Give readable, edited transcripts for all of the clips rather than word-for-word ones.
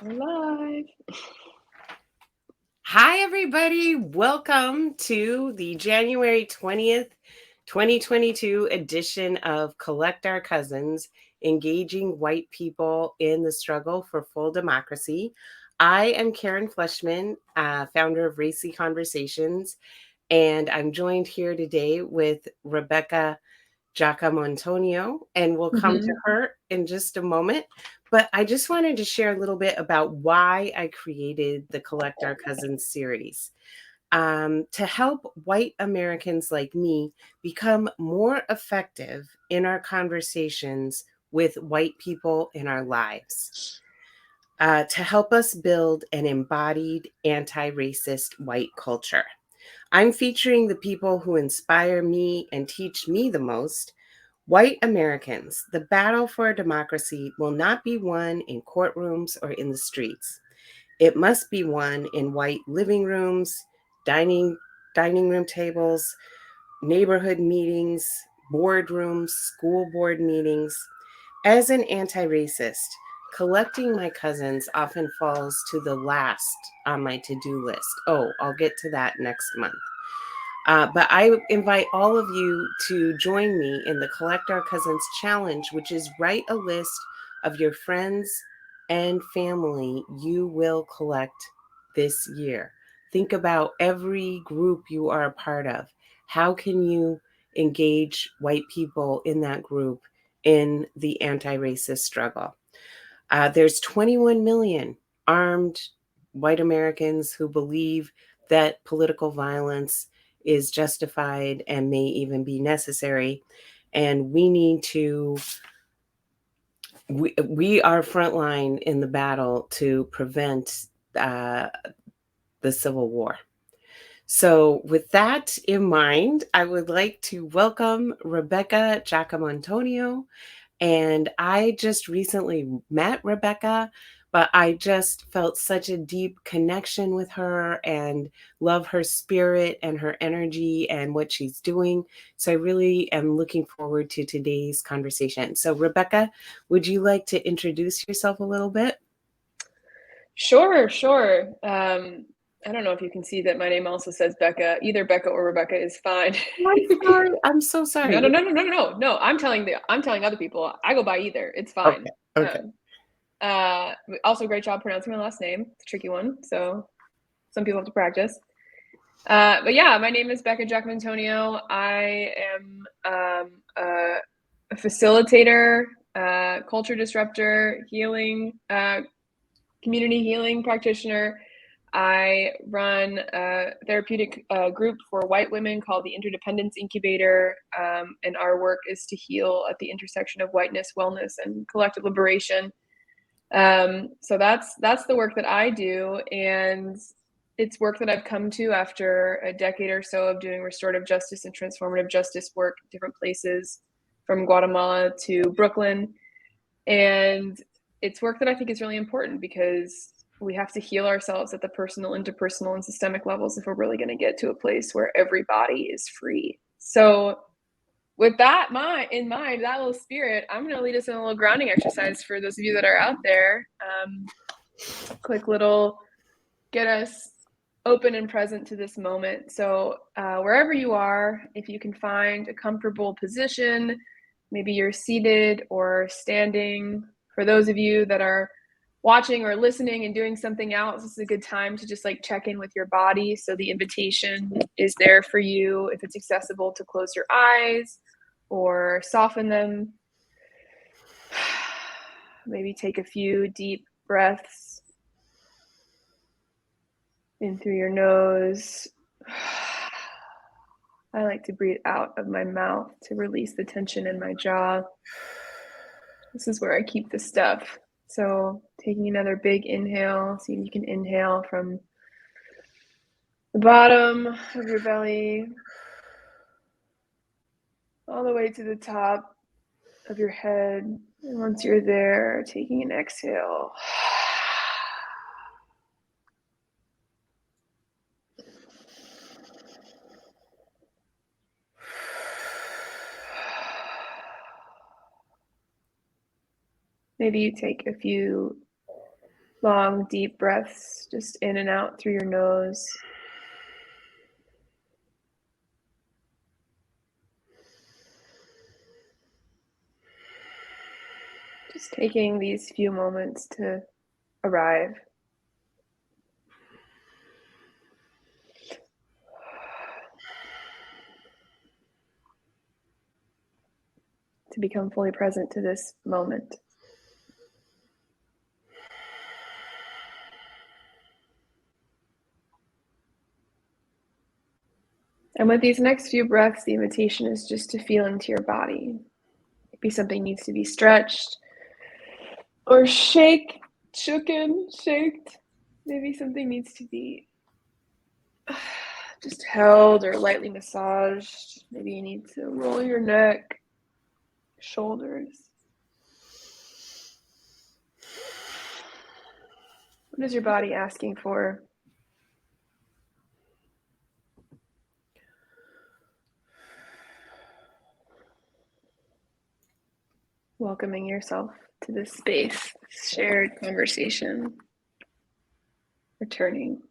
We're live. Hi, everybody. Welcome to the January 20th, 2022 edition of Collect Our Cousins, Engaging White People in the Struggle for Full Democracy. I am Karen Fleshman, founder of Racy Conversations, and I'm joined here today with Rebekah Giacomantonio, and we'll come to her in just a moment. But I just wanted to share a little bit about why I created the Collect Our Cousins series. To help white Americans like me become more effective in our conversations with white people in our lives. To help us build an embodied anti-racist white culture. I'm featuring the people who inspire me and teach me the most. White Americans, the battle for democracy will not be won in courtrooms or in the streets. It must be won in white living rooms, dining room tables, neighborhood meetings, boardrooms, school board meetings. As an anti-racist, collecting my cousins often falls to the last on my to-do list. Oh, I'll get to that next month. But I invite all of you to join me in the Collect Our Cousins Challenge, which is write a list of your friends and family you will collect this year. Think about every group you are a part of. How can you engage white people in that group in the anti-racist struggle? There's 21 million armed white Americans who believe that political violence is justified and may even be necessary. And we need to, we are frontline in the battle to prevent the Civil War. So, with that in mind, I would like to welcome Rebekah Giacomantonio. And I just recently met Rebekah, but I just felt such a deep connection with her and love her spirit and her energy and what she's doing. So I really am looking forward to today's conversation. So, Rebekah, would you like to introduce yourself a little bit? Sure. I don't know if you can see that my name also says Bekah. Either Bekah or Rebekah is fine. I'm sorry. I'm so sorry. No. I'm telling other people. I go by either. It's fine. Okay. Also, great job pronouncing my last name. It's a tricky one, so some people have to practice. But yeah, my name is Rebekah Giacomantonio. I am a facilitator, culture disruptor, healing, community healing practitioner. I run a therapeutic group for white women called the Interdependence Incubator, and our work is to heal at the intersection of whiteness, wellness, and collective liberation. So that's the work that I do, and it's work that I've come to after a decade or so of doing restorative justice and transformative justice work in different places, from Guatemala to Brooklyn. And it's work that I think is really important because we have to heal ourselves at the personal, interpersonal, and systemic levels if we're really going to get to a place where everybody is free. So with that in mind, that little spirit, I'm going to lead us in a little grounding exercise for those of you that are out there. Quick little get us open and present to this moment. So wherever you are, if you can find a comfortable position, maybe you're seated or standing. For those of you that are watching or listening and doing something else, this is a good time to just like check in with your body. So the invitation is there for you, if it's accessible, to close your eyes or soften them. Maybe take a few deep breaths in through your nose. I like to breathe out of my mouth to release the tension in my jaw. This is where I keep the stuff. So taking another big inhale, see if you can inhale from the bottom of your belly all the way to the top of your head. And once you're there, taking an exhale. Maybe you take a few Long, deep breaths just in and out through your nose. Just taking these few moments to arrive. To become fully present to this moment. And with these next few breaths, the invitation is just to feel into your body. Maybe something needs to be stretched or shaked. Maybe something needs to be just held or lightly massaged. Maybe you need to roll your neck, shoulders. What is your body asking for? Welcoming yourself to this space, this shared conversation. Returning.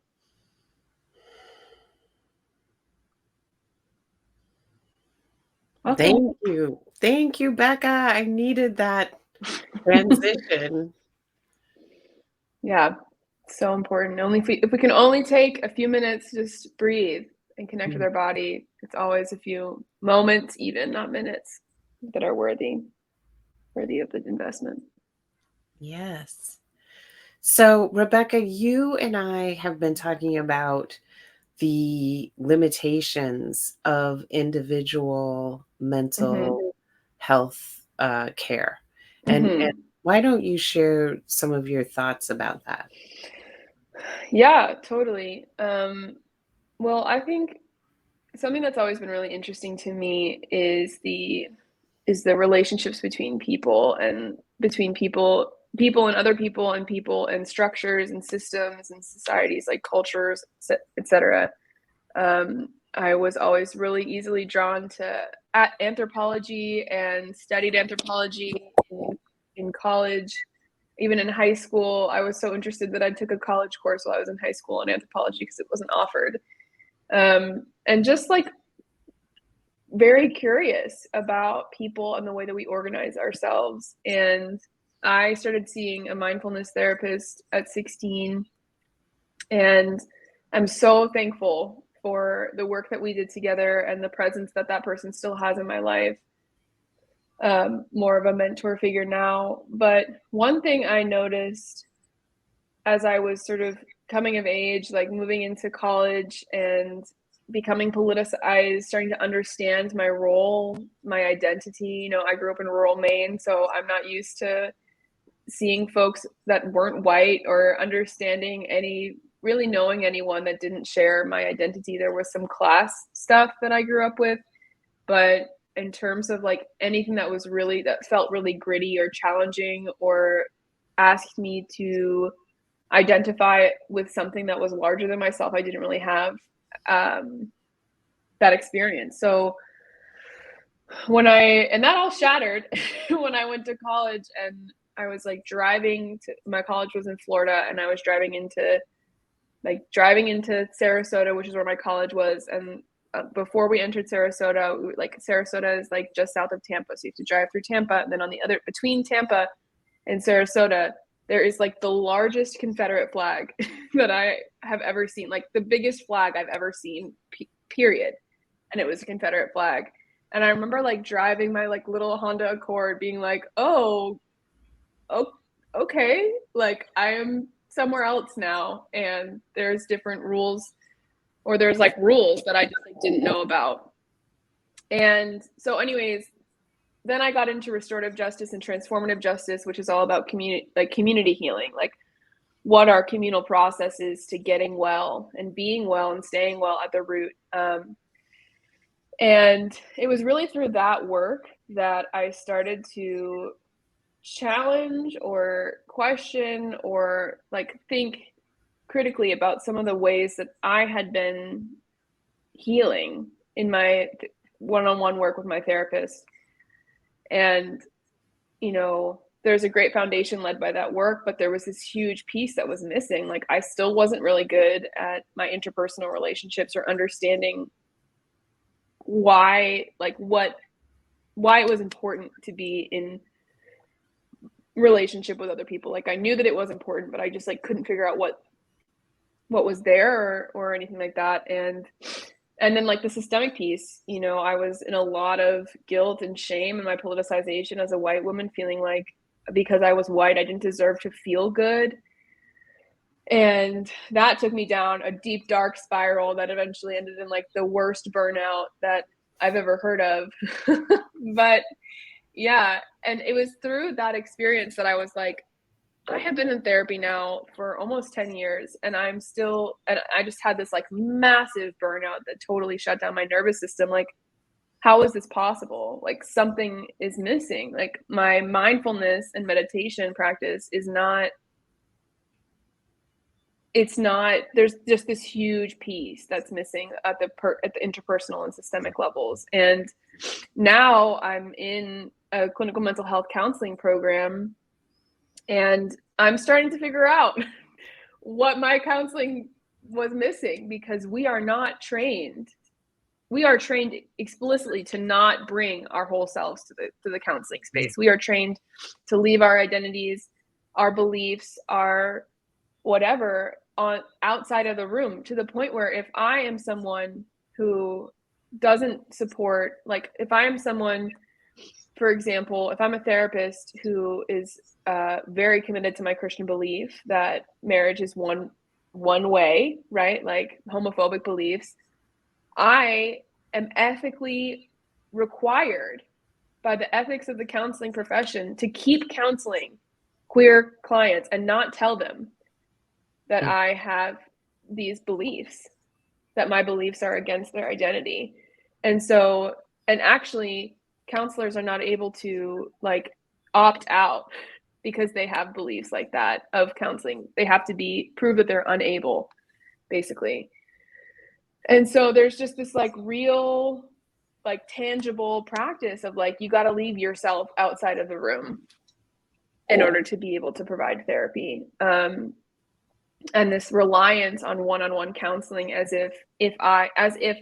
Welcome. Thank you, Bekah. I needed that transition. Yeah, so important. Only if we can only take a few minutes to just breathe and connect with our body. It's always a few moments, even not minutes, that are worthy of the investment. Yes. So, Rebekah, you and I have been talking about the limitations of individual mental health care. And why don't you share some of your thoughts about that? Yeah, totally. Well, I think something that's always been really interesting to me is the relationships between people and people and other people and structures and systems and societies, like cultures, etc. I was always really easily drawn to anthropology and studied anthropology in college. Even in high school, I was so interested that I took a college course while I was in high school on anthropology because it wasn't offered. And just like very curious about people and the way that we organize ourselves. And I started seeing a mindfulness therapist at 16. And I'm so thankful for the work that we did together and the presence that that person still has in my life. More of a mentor figure now. But one thing I noticed as I was sort of coming of age, like moving into college and becoming politicized, starting to understand my role, my identity. You know, I grew up in rural Maine, so I'm not used to seeing folks that weren't white or understanding really knowing anyone that didn't share my identity. There was some class stuff that I grew up with, but in terms of like anything that felt really gritty or challenging or asked me to identify with something that was larger than myself, I didn't really have that experience. So and that all shattered when I went to college, and I was like my college was in Florida, and I was driving into Sarasota, which is where my college was. And before we entered Sarasota, Sarasota is like just south of Tampa. So you have to drive through Tampa, and then between Tampa and Sarasota, there is like the largest Confederate flag that I have ever seen, like the biggest flag I've ever seen, period. And it was a Confederate flag. And I remember like driving my like little Honda Accord being like, oh, okay. Like I am somewhere else now. And there's different rules, or there's like rules that I just like, didn't know about. And so anyways, then I got into restorative justice and transformative justice, which is all about community healing, like what are communal processes to getting well and being well and staying well at the root. And it was really through that work that I started to challenge or question or like think critically about some of the ways that I had been healing in my one-on-one work with my therapist. And, you know, there's a great foundation led by that work, but there was this huge piece that was missing. Like, I still wasn't really good at my interpersonal relationships or understanding why it was important to be in relationship with other people. Like, I knew that it was important, but I just like couldn't figure out what was there or anything like that. And then like the systemic piece, you know, I was in a lot of guilt and shame in my politicization as a white woman, feeling like because I was white, I didn't deserve to feel good. And that took me down a deep, dark spiral that eventually ended in like the worst burnout that I've ever heard of. But yeah, and it was through that experience that I was like, I have been in therapy now for almost 10 years, and I just had this like massive burnout that totally shut down my nervous system. Like, how is this possible? Like, something is missing. Like, my mindfulness and meditation practice is not, there's just this huge piece that's missing at the interpersonal and systemic levels. And now I'm in a clinical mental health counseling program, and I'm starting to figure out what my counseling was missing, because we are not trained. We are trained explicitly to not bring our whole selves to the counseling space. We are trained to leave our identities, our beliefs, our whatever on outside of the room, to the point where if I am someone who doesn't support, like if I am someone, for example, if I'm a therapist who is very committed to my Christian belief that marriage is one way, right? Like homophobic beliefs, I am ethically required by the ethics of the counseling profession to keep counseling queer clients and not tell them that I have these beliefs, that my beliefs are against their identity. And so, and actually counselors are not able to like opt out because they have beliefs like that of counseling. They have to prove that they're unable, basically. And so there's just this like real, like tangible practice of like, you got to leave yourself outside of the room in order to be able to provide therapy. And this reliance on one-on-one counseling as if I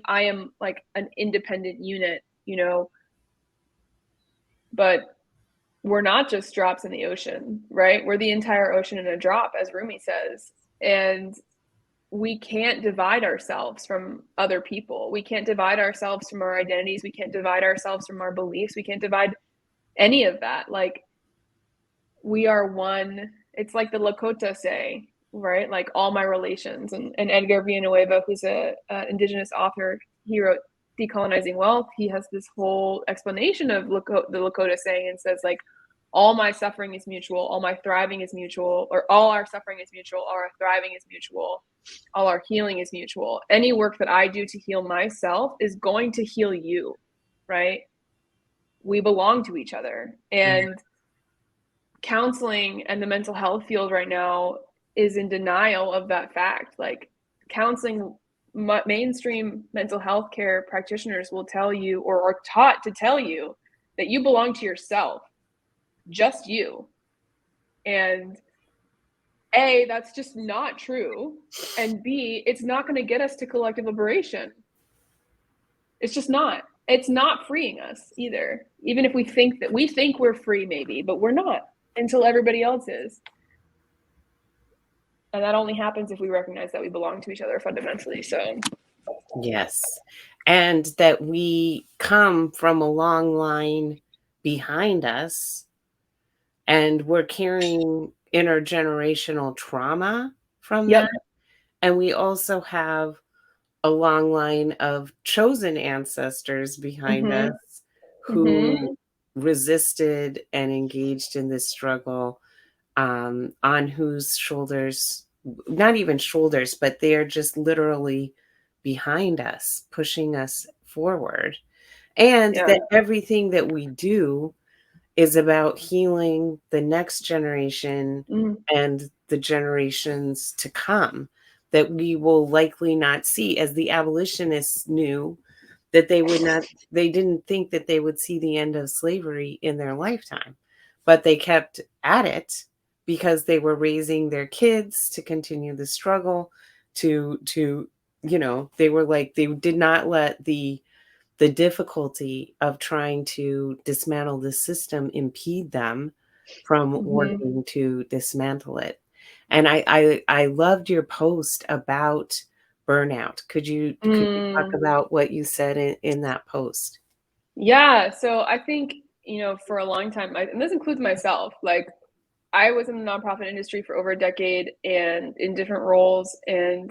am like an independent unit, you know, but we're not just drops in the ocean, right? We're the entire ocean in a drop, as Rumi says. And we can't divide ourselves from other people. We can't divide ourselves from our identities. We can't divide ourselves from our beliefs. We can't divide any of that. Like, we are one. It's like the Lakota say, right? Like, all my relations. And Edgar Villanueva, who's an indigenous author, he wrote Decolonizing Wealth. He has this whole explanation of the Lakota saying, and says like, all my suffering is mutual, all my thriving is mutual, or all our suffering is mutual, all our thriving is mutual, all our healing is mutual. Any work that I do to heal myself is going to heal you, right? We belong to each other. And counseling and the mental health field right now is in denial of that fact. Like, counseling, mainstream mental health care practitioners will tell you, or are taught to tell you, that you belong to yourself, just you. And A, that's just not true. And B, it's not going to get us to collective liberation. It's just not. It's not freeing us either. Even if we think we're free, maybe, but we're not until everybody else is. And that only happens if we recognize that we belong to each other fundamentally. So yes. And that we come from a long line behind us, and we're carrying intergenerational trauma from that. And we also have a long line of chosen ancestors behind us who resisted and engaged in this struggle, on whose shoulders, not even shoulders, but they are just literally behind us, pushing us forward. And that everything that we do is about healing the next generation and the generations to come, that we will likely not see, as the abolitionists knew that they didn't think that they would see the end of slavery in their lifetime. but they kept at it because they were raising their kids to continue the struggle, to they were like, they did not let the difficulty of trying to dismantle the system impede them from working to dismantle it. And I loved your post about burnout. Could you talk about what you said in that post? Yeah, so I think, for a long time, and this includes myself, like I was in the nonprofit industry for over a decade and in different roles, and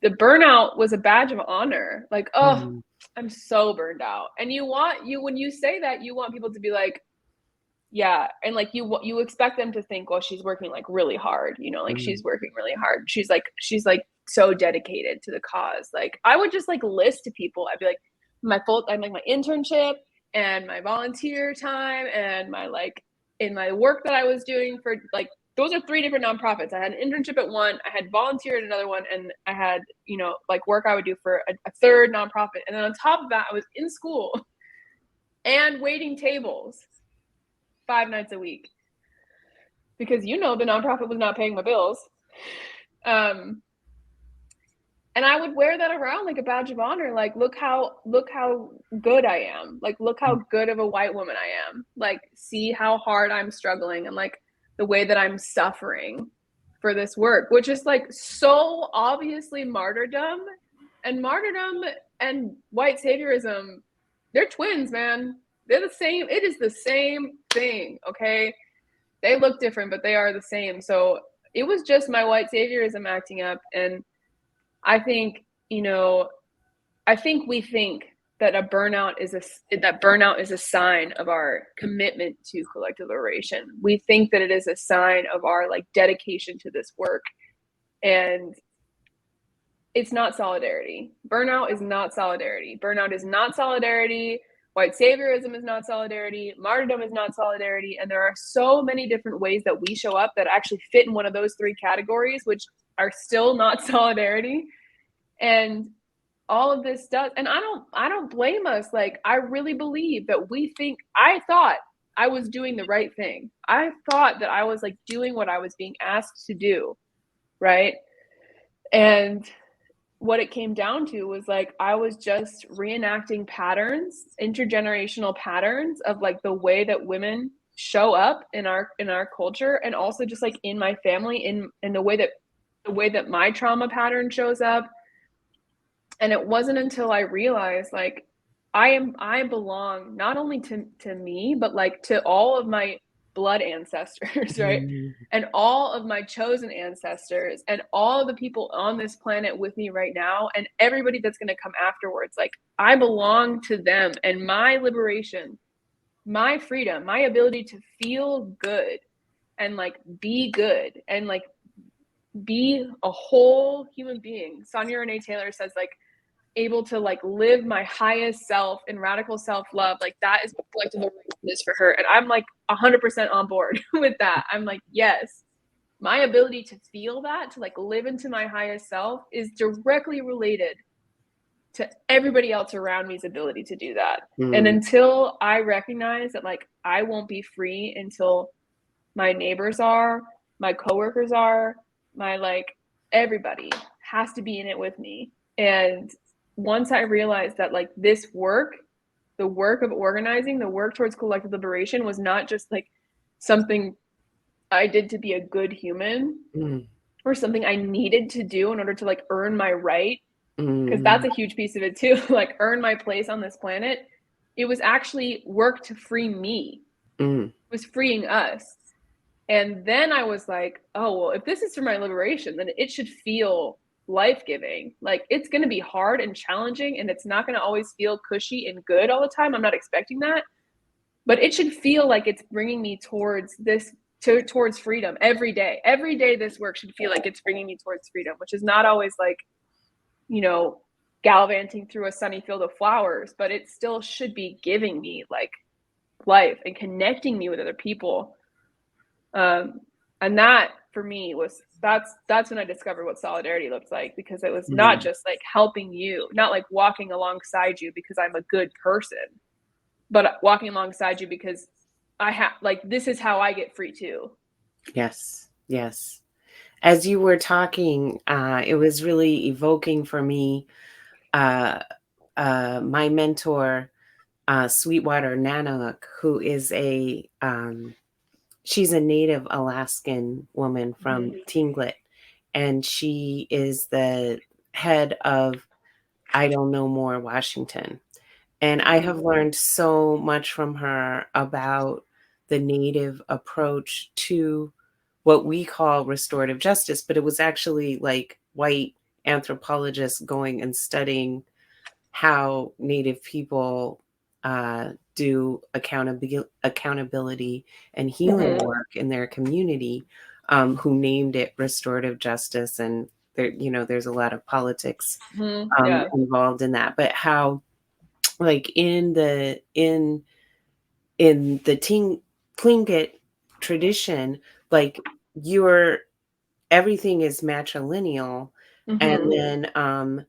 the burnout was a badge of honor. Like, oh, I'm so burned out. And when you say that, you want people to be like, yeah. And like, you expect them to think, well, she's working like really hard, like she's working really hard. She's like so dedicated to the cause. Like I would just like list to people, I'd be like, I'm like my internship and my volunteer time and my like in my work that I was doing for like, those are 3 different nonprofits. I had an internship at one, I had volunteer at another one, and I had, like work I would do for a third nonprofit. And then on top of that, I was in school and waiting tables 5 nights a week because, the nonprofit was not paying my bills. And I would wear that around like a badge of honor. Like, look how good I am. Like, look how good of a white woman I am. Like, see how hard I'm struggling and like the way that I'm suffering for this work, which is like so obviously martyrdom. And martyrdom and white saviorism, they're twins, man. They're the same. It is the same thing, okay? They look different, but they are the same. So it was just my white saviorism acting up. And I think, we think that burnout is a sign of our commitment to collective liberation. We think that it is a sign of our like dedication to this work. And it's not solidarity. Burnout is not solidarity. Burnout is not solidarity. White saviorism is not solidarity. Martyrdom is not solidarity. And there are so many different ways that we show up that actually fit in one of those 3 categories, which are still not solidarity. And all of this stuff, and I don't blame us. Like, I really believe that I thought I was doing the right thing. I thought that I was like doing what I was being asked to do, right? And what it came down to was like I was just reenacting patterns, intergenerational patterns of like the way that women show up in our culture, and also just like in my family, in the way that my trauma pattern shows up. And it wasn't until I realized like I belong not only to me, but like to all of my blood ancestors, right? And all of my chosen ancestors and all of the people on this planet with me right now, and everybody that's going to come afterwards. Like, I belong to them, and my liberation, my freedom, my ability to feel good and like be good and like be a whole human being. Sonia Renee Taylor says like, able to like live my highest self in radical self-love. Like, that is what collective liberation is for her. And I'm like 100% on board with that. I'm like, yes, my ability to feel that, to like live into my highest self, is directly related to everybody else around me's ability to do that. And until I recognize that like I won't be free until my neighbors are, my coworkers are, my like everybody has to be in it with me. And once I realized that like this work, the work of organizing, the work towards collective liberation, was not just like something I did to be a good human or something I needed to do in order to like earn my right, because that's a huge piece of it too, like earn my place on this planet. It was actually work to free me. It was freeing us. And then I was like, oh, well, if this is for my liberation, then it should feel life-giving. Like, it's going to be hard and challenging, and it's not going to always feel cushy and good all the time. I'm not expecting that, but it should feel like it's bringing me towards freedom every day. Every day this work should feel like it's bringing me towards freedom, which is not always like, gallivanting through a sunny field of flowers, but it still should be giving me like life and connecting me with other people. And that for me that's when I discovered what solidarity looks like, because it was not just like helping you, not like walking alongside you because I'm a good person, but walking alongside you because this is how I get free too. Yes. Yes. As you were talking, it was really evoking for me my mentor, Sweetwater Nanook, who is she's a native Alaskan woman from Tlingit, and she is the head of I Don't Know More Washington. And I have learned so much from her about the Native approach to what we call restorative justice, but it was actually like white anthropologists going and studying how Native people do accountability and healing work in their community, who named it restorative justice. And there, there's a lot of politics Yeah. involved in that, but how, like in the Tlingit tradition, like everything is matrilineal, and then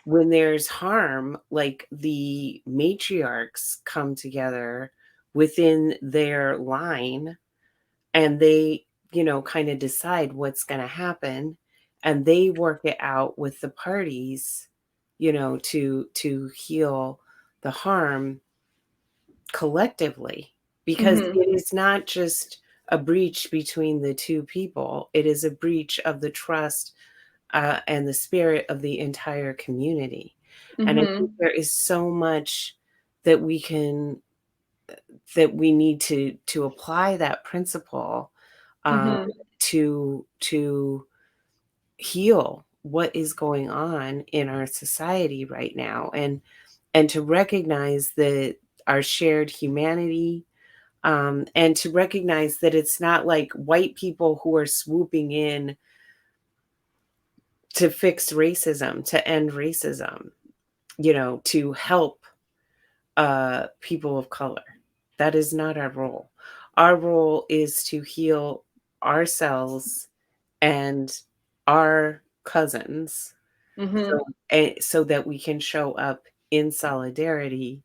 when there's harm, like the matriarchs come together within their line, and they, kind of decide what's going to happen, and they work it out with the parties, to heal the harm collectively, because it is not just a breach between the two people, it is a breach of the trust and the spirit of the entire community. And I think there is so much that we need to apply that principle to heal what is going on in our society right now, and to recognize that our shared humanity, and to recognize that it's not like white people who are swooping in to fix racism, to end racism, to help people of color. That is not our role. Our role is to heal ourselves and our cousins, so that we can show up in solidarity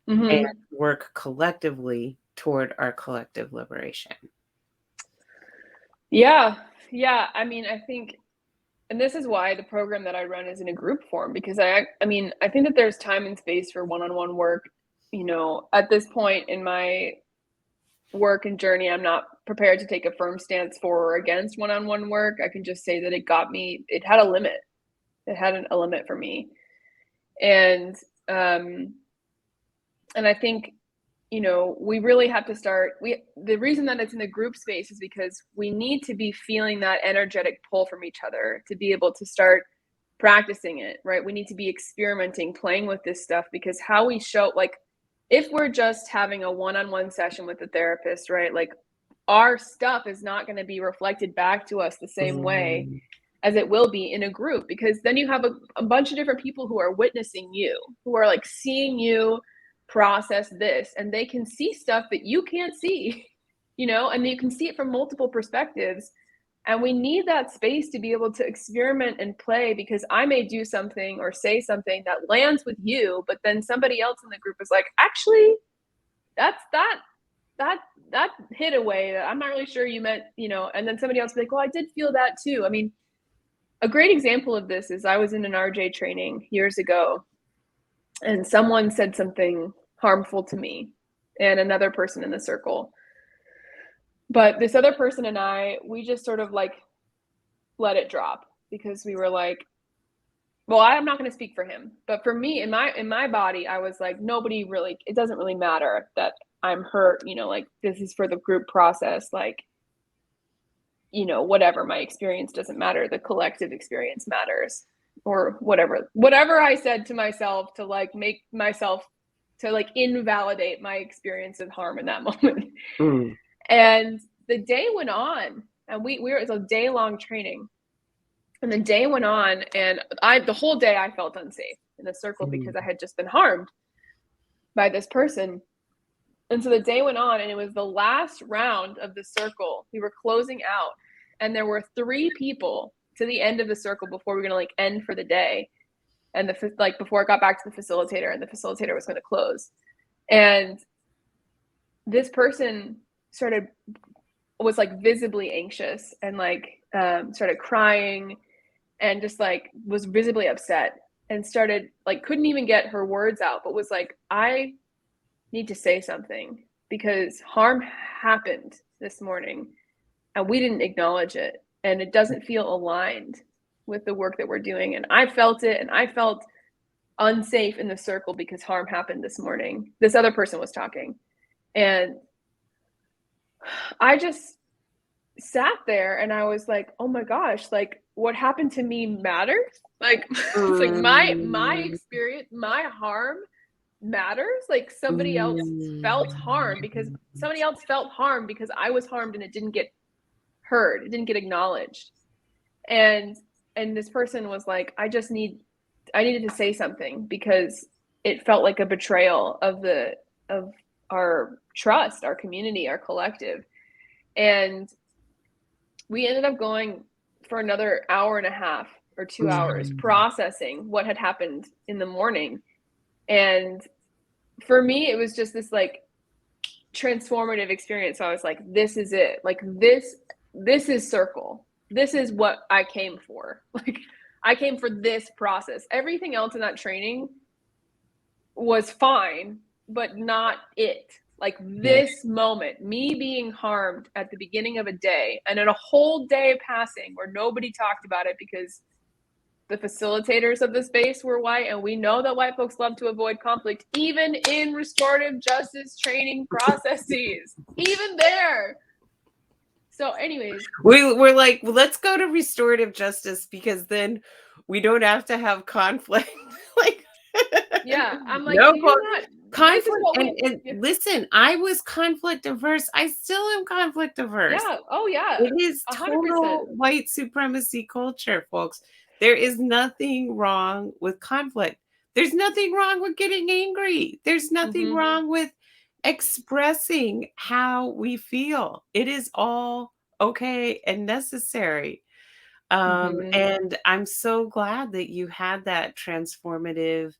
and work collectively toward our collective liberation. Yeah. I mean, I think, and this is why the program that I run is in a group form, because I mean, I think that there's time and space for one-on-one work. At this point in my work and journey, I'm not prepared to take a firm stance for or against one-on-one work. I can just say that it had a limit. It had a limit for me. And I think, we really have to start, the reason that it's in the group space is because we need to be feeling that energetic pull from each other to be able to start practicing it, right? We need to be experimenting, playing with this stuff, because how we show, like, if we're just having a one-on-one session with the therapist, right? Like, our stuff is not going to be reflected back to us the same way as it will be in a group, because then you have a bunch of different people who are witnessing you, who are like seeing you process this, and they can see stuff that you can't see, and you can see it from multiple perspectives. And we need that space to be able to experiment and play, because I may do something or say something that lands with you, but then somebody else in the group is like, actually, that hit away that I'm not really sure you meant, and then somebody else will be like, well, I did feel that too. I mean, a great example of this is I was in an RJ training years ago, and someone said something harmful to me and another person in the circle. But this other person and we just sort of like let it drop, because we were like, well, I'm not going to speak for him, but for me, in my body, I was like, it doesn't really matter that I'm hurt, like, this is for the group process, like, whatever, my experience doesn't matter, the collective experience matters, or whatever I said to myself to like make myself, to like invalidate my experience of harm in that moment. And the day went on, and it was a day-long training, and the day went on, and the whole day I felt unsafe in the circle, because I had just been harmed by this person. And so the day went on, and it was the last round of the circle. We were closing out, and there were 3 people to the end of the circle before we were going to like end for the day. And before it got back to the facilitator, and the facilitator was going to close. And this person was like visibly anxious and like started crying and just like was visibly upset and started like couldn't even get her words out, but was like, I need to say something because harm happened this morning and we didn't acknowledge it and it doesn't feel aligned with the work that we're doing. And I felt it, and I felt unsafe in the circle because harm happened this morning. This other person was talking, and I just sat there and I was like, oh my gosh, like what happened to me matters. Like it's like my experience, my harm matters. Like somebody else felt harm because I was harmed and it didn't get heard. It didn't get acknowledged. And this person was like, I needed to say something because it felt like a betrayal of our trust, our community, our collective. And we ended up going for another hour and a half or 2 hours processing what had happened in the morning. And for me, it was just this like transformative experience. So I was like, this is it. Like this is circle. This is what I came for. Like I came for this process. Everything else in that training was fine, but not it. Like this moment, me being harmed at the beginning of a day and in a whole day passing where nobody talked about it because the facilitators of the space were white, and we know that white folks love to avoid conflict, even in restorative justice training processes, even there. So anyways. We're like, well, let's go to restorative justice because then we don't have to have conflict. Like, yeah, I'm like, no conflict. And listen, I was conflict averse. I still am conflict averse. Yeah. Oh yeah. It is 100%. Total white supremacy culture, folks. There is nothing wrong with conflict. There's nothing wrong with getting angry. There's nothing wrong with expressing how we feel. It is all okay and necessary. And I'm so glad that you had that transformative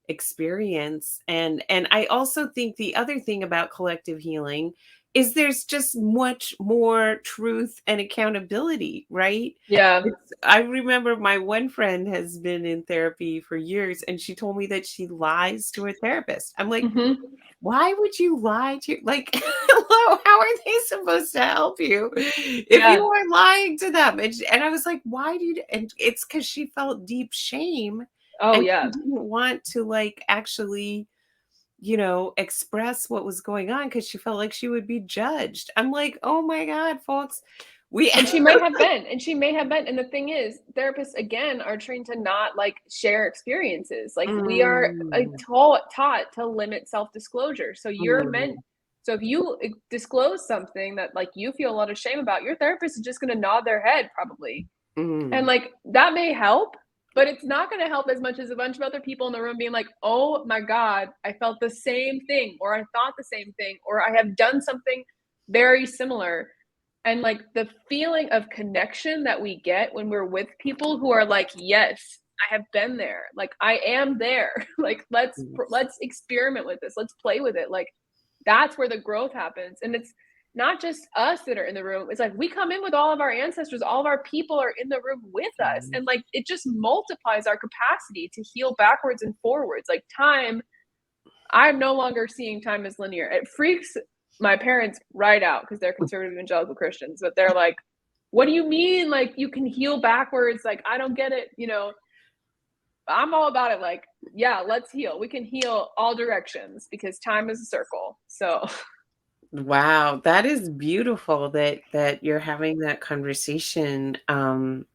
experience. And I also think the other thing about collective healing is there's just much more truth and accountability, right? Yeah. I remember my one friend has been in therapy for years, and she told me that she lies to her therapist. I'm like, why would you lie to, like, hello, how are they supposed to help you if you are lying to them? And I was like, why do you, and it's because she felt deep shame. Oh, and yeah. she didn't want to like actually, you know, express what was going on because she felt like she would be judged. I'm like, oh my God, folks. And she may have been. And the thing is, therapists, again, are trained to not like share experiences. Like we are taught to limit self-disclosure. So so if you disclose something that like you feel a lot of shame about, your therapist is just going to nod their head probably. And like that may help, but it's not going to help as much as a bunch of other people in the room being like, oh my God, I felt the same thing, or I thought the same thing, or I have done something very similar. And like the feeling of connection that we get when we're with people who are like, yes, I have been there. Like I am there. Like, let's experiment with this. Let's play with it. Like that's where the growth happens. And it's not just us that are in the room. It's like we come in with all of our ancestors, all of our people are in the room with us. And like it just multiplies our capacity to heal backwards and forwards. Like time, I'm no longer seeing time as linear. It freaks my parents right out because they're conservative evangelical Christians, but they're like, what do you mean? Like you can heal backwards? Like, I don't get it. You know, I'm all about it. Like, yeah, let's heal. We can heal all directions because time is a circle. So wow, that is beautiful that you're having that conversation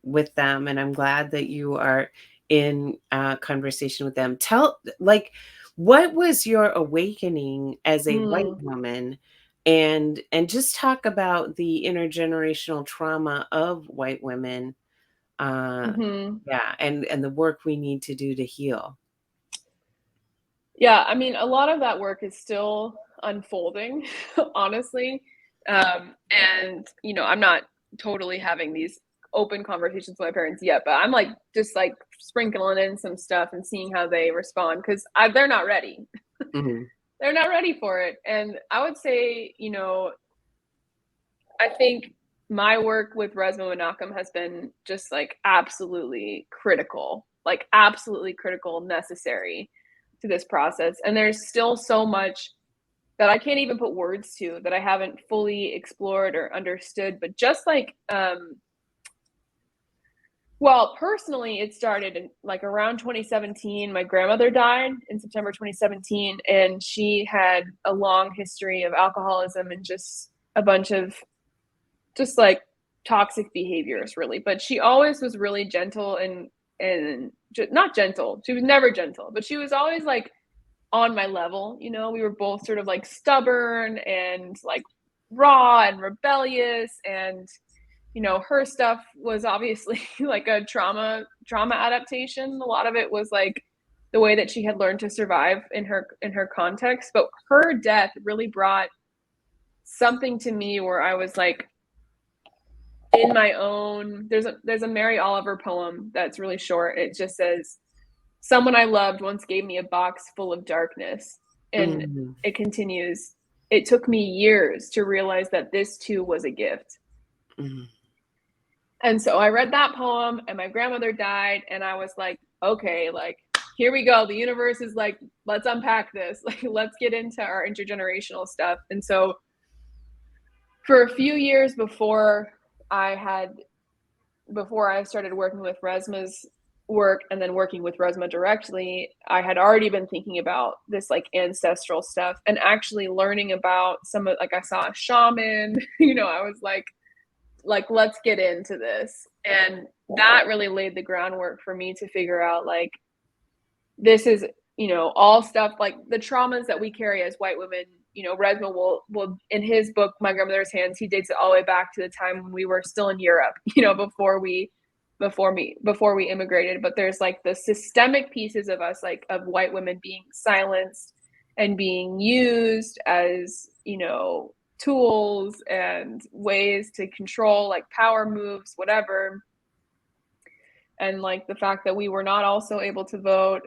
with them, and I'm glad that you are in conversation with them. Like, what was your awakening as a white woman, and just talk about the intergenerational trauma of white women, yeah, and the work we need to do to heal. Yeah, I mean, a lot of that work is still unfolding, honestly. And, you know, I'm not totally having these open conversations with my parents yet, but I'm like, just like sprinkling in some stuff and seeing how they respond because they're not ready. They're not ready for it. And I would say, you know, I think my work with Resmaa Menachem has been just like absolutely critical, necessary to this process. And there's still so much that I can't even put words to, that I haven't fully explored or understood. But just like, well, personally, it started in like around 2017. My grandmother died in September 2017, and she had a long history of alcoholism and just a bunch of just like toxic behaviors, really. But she always was really gentle and not gentle. She was never gentle, but she was always like on my level. You know, we were both sort of like stubborn and like raw and rebellious, and you know, her stuff was obviously like a trauma adaptation. A lot of it was like the way that she had learned to survive in her context. But her death really brought something to me where I was like, in my own, there's a Mary Oliver poem that's really short. It just says, someone I loved once gave me a box full of darkness. And it continues, it took me years to realize that this too was a gift. And so I read that poem, and my grandmother died, and I was like, okay, like, here we go. The universe is like, let's unpack this. Like, let's get into our intergenerational stuff. And so for a few years before I started working with Resmaa's work and then working with Resmaa directly, I had already been thinking about this like ancestral stuff and actually learning about some of, like, I saw a shaman, you know, I was like, let's get into this. And that really laid the groundwork for me to figure out, like, this is, you know, all stuff like the traumas that we carry as white women. You know, Resmaa will in his book, My Grandmother's Hands, he dates it all the way back to the time when we were still in Europe, you know, before we immigrated. But there's like the systemic pieces of us, like of white women being silenced and being used as, you know, tools and ways to control, like power moves, whatever. And like the fact that we were not also able to vote,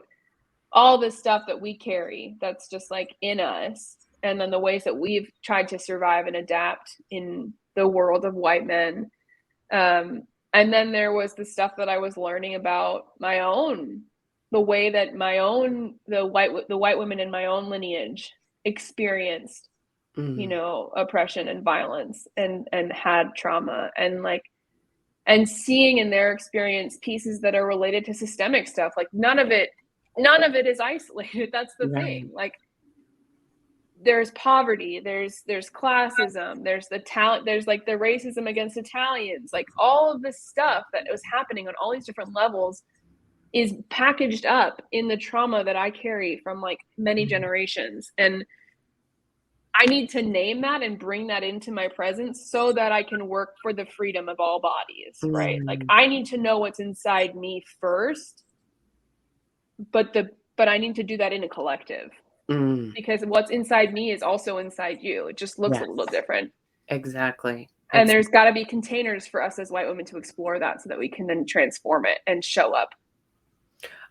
all this stuff that we carry that's just like in us. And then the ways that we've tried to survive and adapt in the world of white men. And then there was the stuff that I was learning about my own, the way that the white women in my own lineage experienced, you know, oppression and violence and had trauma, and like, and seeing in their experience pieces that are related to systemic stuff. Like none of it is isolated. That's the thing. Like, there's poverty, there's classism, there's the talent, there's like the racism against Italians, like all of this stuff that was happening on all these different levels is packaged up in the trauma that I carry from like many generations. And I need to name that and bring that into my presence so that I can work for the freedom of all bodies, right? Like I need to know what's inside me first, but I need to do that in a collective. Because what's inside me is also inside you. It just looks a little different. Exactly. And there's got to be containers for us as white women to explore that so that we can then transform it and show up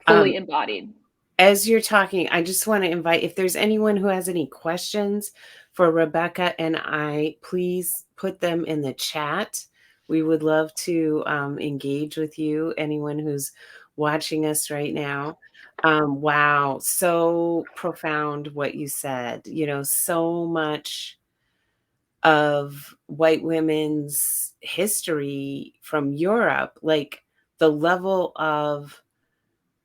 fully embodied. As you're talking, I just want to invite, if there's anyone who has any questions for Rebekah and I, please put them in the chat. We would love to engage with you, anyone who's watching us right now. Wow, so profound what you said. You know, so much of white women's history from Europe, like the level of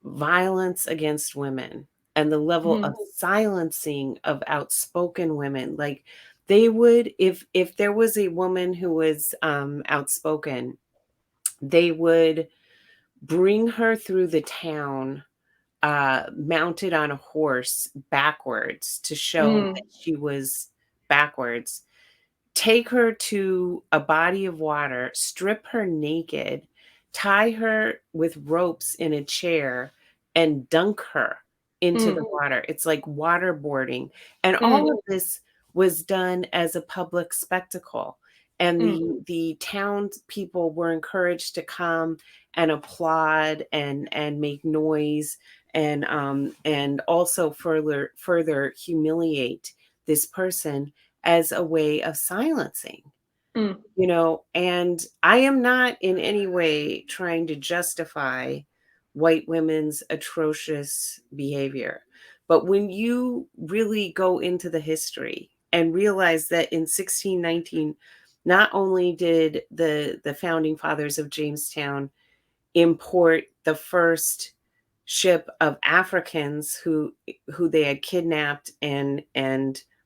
violence against women and the level of silencing of outspoken women. Like they would, if there was a woman who was outspoken, they would bring her through the town mounted on a horse backwards to show that she was backwards, take her to a body of water, strip her naked, tie her with ropes in a chair, and dunk her into the water. It's like waterboarding. And all of this was done as a public spectacle. And the townspeople were encouraged to come and applaud and make noise and also further humiliate this person as a way of silencing. you know, and I am not in any way trying to justify white women's atrocious behavior. But when you really go into the history and realize that in 1619, not only did the founding fathers of Jamestown import the first ship of Africans who they had kidnapped and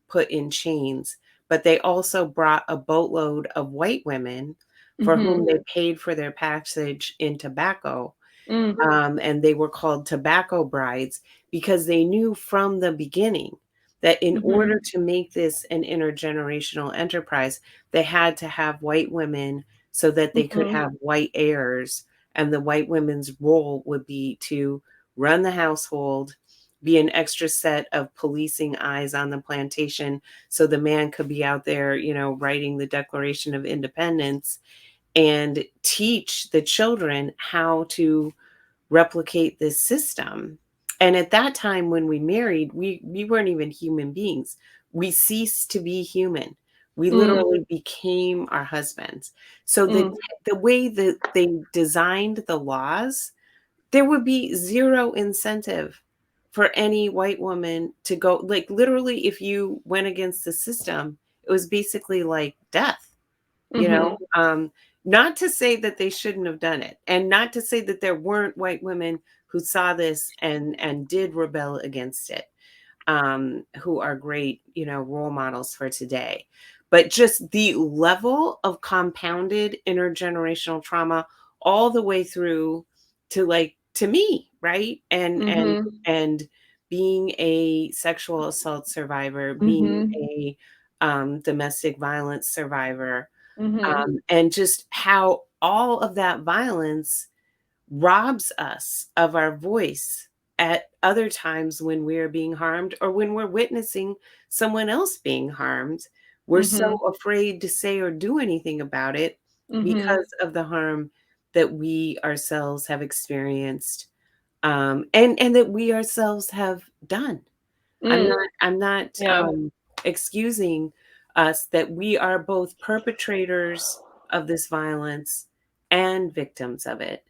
put in chains, but they also brought a boatload of white women for whom they paid for their passage in tobacco. And they were called tobacco brides because they knew from the beginning that in order to make this an intergenerational enterprise, they had to have white women so that they could have white heirs. And the white women's role would be to run the household, be an extra set of policing eyes on the plantation so the man could be out there, you know, writing the Declaration of Independence and teach the children how to replicate this system. And at that time when we married, we weren't even human beings. We ceased to be human. We literally became our husbands. So the way that they designed the laws, there would be zero incentive for any white woman to go, like, literally, if you went against the system, it was basically like death, you know? Not to say that they shouldn't have done it, and not to say that there weren't white women who saw this and did rebel against it, who are great, you know, role models for today. But just the level of compounded intergenerational trauma all the way through to, like, to me, right? And being a sexual assault survivor, being a domestic violence survivor, and just how all of that violence robs us of our voice at other times when we're being harmed or when we're witnessing someone else being harmed. We're so afraid to say or do anything about it because of the harm that we ourselves have experienced, and that we ourselves have done. I'm not excusing us, that we are both perpetrators of this violence and victims of it.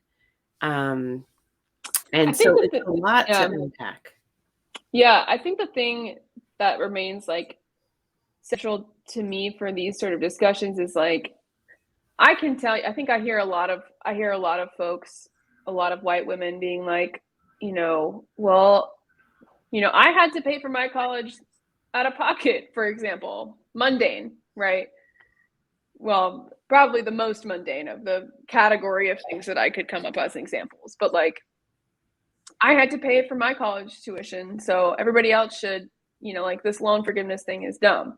I And think so that it's a lot to unpack. I think the thing that remains like central to me for these sort of discussions is like, I can tell you, I think I hear a lot of folks, a lot of white women being like, you know, well, you know, I had to pay for my college out of pocket, for example. Mundane, right? Well, probably the most mundane of the category of things that I could come up as examples. But like, I had to pay for my college tuition, so everybody else should, you know, like, this loan forgiveness thing is dumb.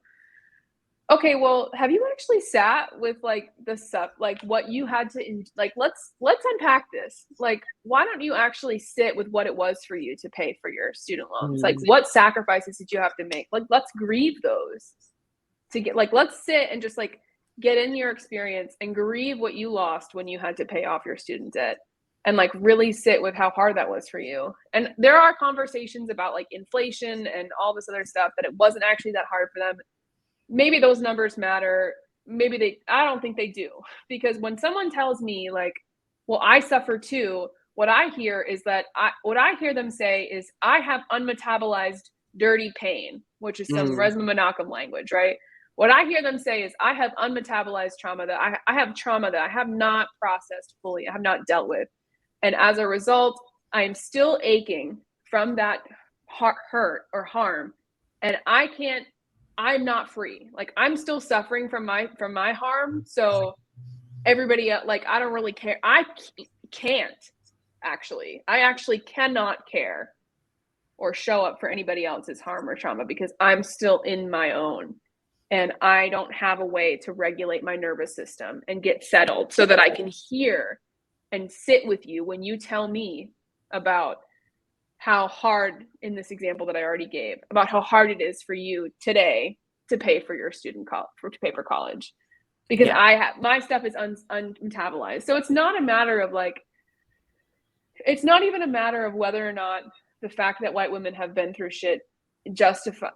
Okay, well, have you actually sat with like the stuff, like what you had to, like, let's unpack this. Like, why don't you actually sit with what it was for you to pay for your student loans? Like, what sacrifices did you have to make? Like, let's grieve those to get, like, let's sit and just like get in your experience and grieve what you lost when you had to pay off your student debt, and like really sit with how hard that was for you. And there are conversations about like inflation and all this other stuff, that it wasn't actually that hard for them. Maybe those numbers matter. Maybe I don't think they do. Because when someone tells me like, well, I suffer too, what I hear is that what I hear them say is, I have unmetabolized dirty pain, which is some Resma Menachem language, right? What I hear them say is, I have unmetabolized trauma, that I have trauma that I have not processed fully, I have not dealt with. And as a result, I am still aching from that hurt or harm. And I'm not free. Like, I'm still suffering from my harm. So everybody else, like, I don't really care. I actually cannot care or show up for anybody else's harm or trauma, because I'm still in my own. And I don't have a way to regulate my nervous system and get settled so that I can hear and sit with you when you tell me about how hard, in this example that I already gave, about how hard it is for you today to pay for your to pay for college, because my stuff is unmetabolized. So it's not a matter of like, it's not even a matter of whether or not the fact that white women have been through shit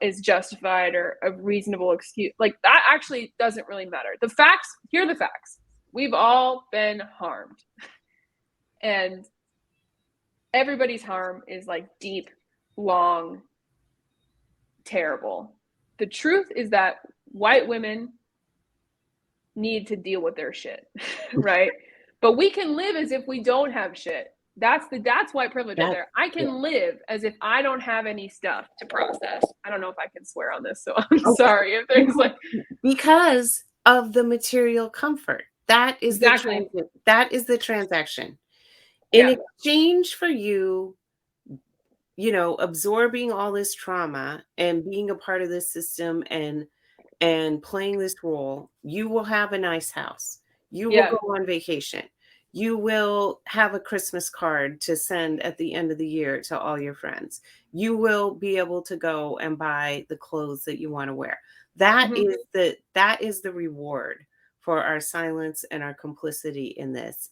is justified or a reasonable excuse. Like, that actually doesn't really matter. The facts, here are the facts. We've all been harmed. And everybody's harm is like deep, long, terrible. The truth is that white women need to deal with their shit, right? But we can live as if we don't have shit. That's white privilege right there. I can live as if I don't have any stuff to process. I don't know if I can swear on this, so I'm sorry if there's like, because of the material comfort. That is exactly. the transaction. In exchange for you, absorbing all this trauma and being a part of this system and playing this role, you will have a nice house. You will go on vacation. You will have a Christmas card to send at the end of the year to all your friends. You will be able to go and buy the clothes that you want to wear. That is the reward for our silence and our complicity in this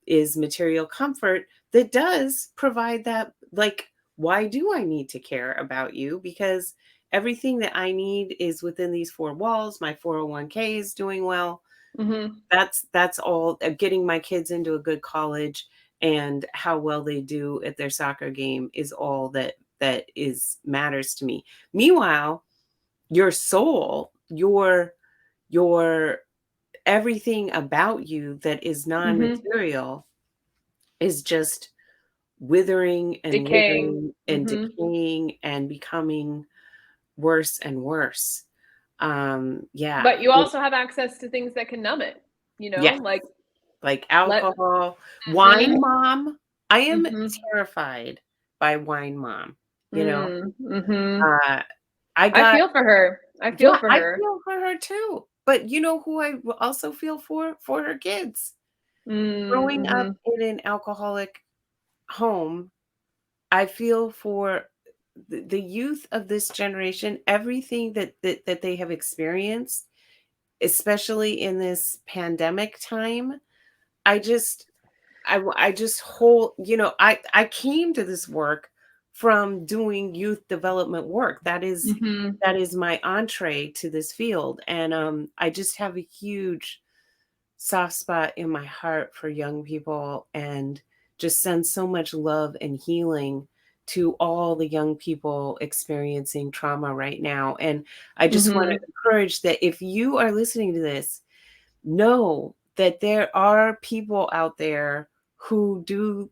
is material comfort that does provide that. Like, why do I need to care about you? Because everything that I need is within these four walls. My 401k is doing well. That's all. Getting my kids into a good college and how well they do at their soccer game is all that matters to me. Meanwhile, your soul, your everything about you that is non-material is just withering and decaying decaying and becoming worse and worse. But you also have access to things that can numb it, like alcohol, wine mom. I am terrified by wine mom. I feel for her. I feel for her too. But you know who I also feel for her kids. Growing up in an alcoholic home, I feel for the youth of this generation, everything that they have experienced, especially in this pandemic time. I just hold, I came to this work from doing youth development work. That is my entree to this field. And I just have a huge soft spot in my heart for young people and just send so much love and healing to all the young people experiencing trauma right now. And I just want to encourage that if you are listening to this, know that there are people out there who do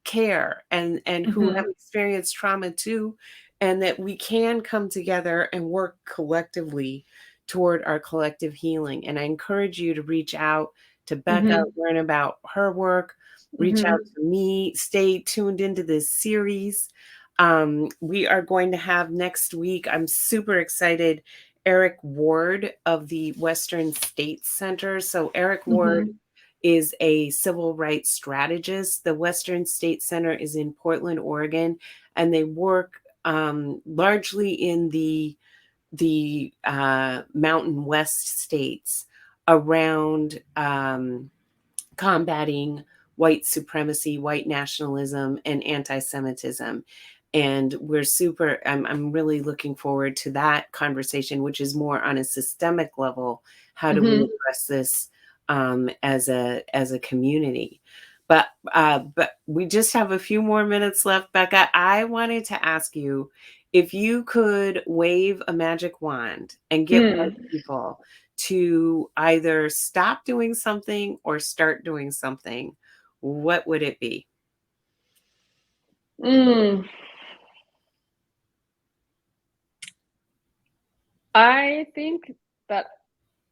care and who have experienced trauma too, and that we can come together and work collectively toward our collective healing. And I encourage you to reach out to Bekah, learn about her work, reach out to me, stay tuned into this series. We are going to have next week, I'm super excited, Eric Ward of the Western States Center. So Eric Ward is a civil rights strategist. The Western States Center is in Portland, Oregon, and they work largely in the Mountain West states around combating white supremacy, white nationalism, and anti-Semitism. And I'm really looking forward to that conversation, which is more on a systemic level. How do we address this as a community? But we just have a few more minutes left, Bekah. I wanted to ask you if you could wave a magic wand and get white people to either stop doing something or start doing something, what would it be? I think that,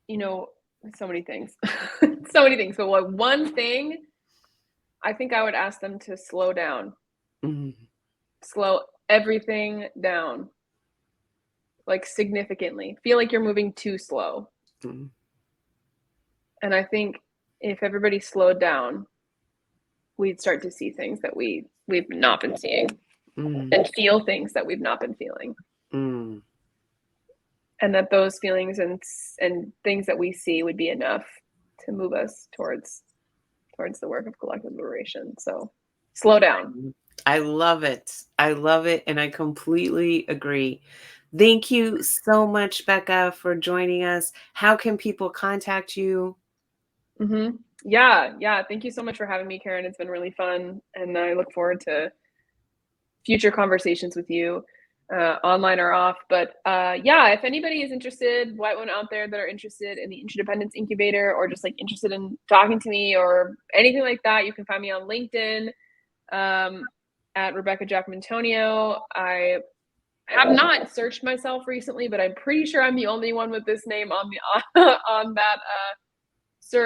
so many things. But one thing, I think I would ask them to slow down. Slow everything down. Like, significantly. Feel like you're moving too slow. And I think if everybody slowed down, we'd start to see things that we've not been seeing and feel things that we've not been feeling. And that those feelings and things that we see would be enough to move us towards the work of collective liberation. So slow down. I love it. I love it. And I completely agree. Thank you so much, Bekah, for joining us. How can people contact you? Yeah. Thank you so much for having me, Karen. It's been really fun. And I look forward to future conversations with you, online or off. But yeah, if anybody is interested, white women out there that are interested in the Interdependence Incubator, or just like interested in talking to me or anything like that, you can find me on LinkedIn at Rebekah Giacomantonio. I have not searched myself recently, but I'm pretty sure I'm the only one with this name on the on that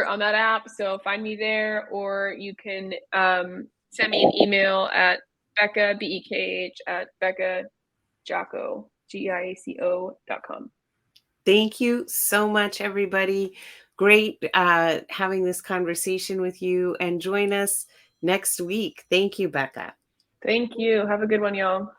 on that app. So find me there, or you can send me an email at Bekah BEKH at Rebekah Giaco GIACO.com. Thank you so much, everybody. Great having this conversation with you, and join us next week. Thank you, Bekah. Thank you. Have a good one, y'all.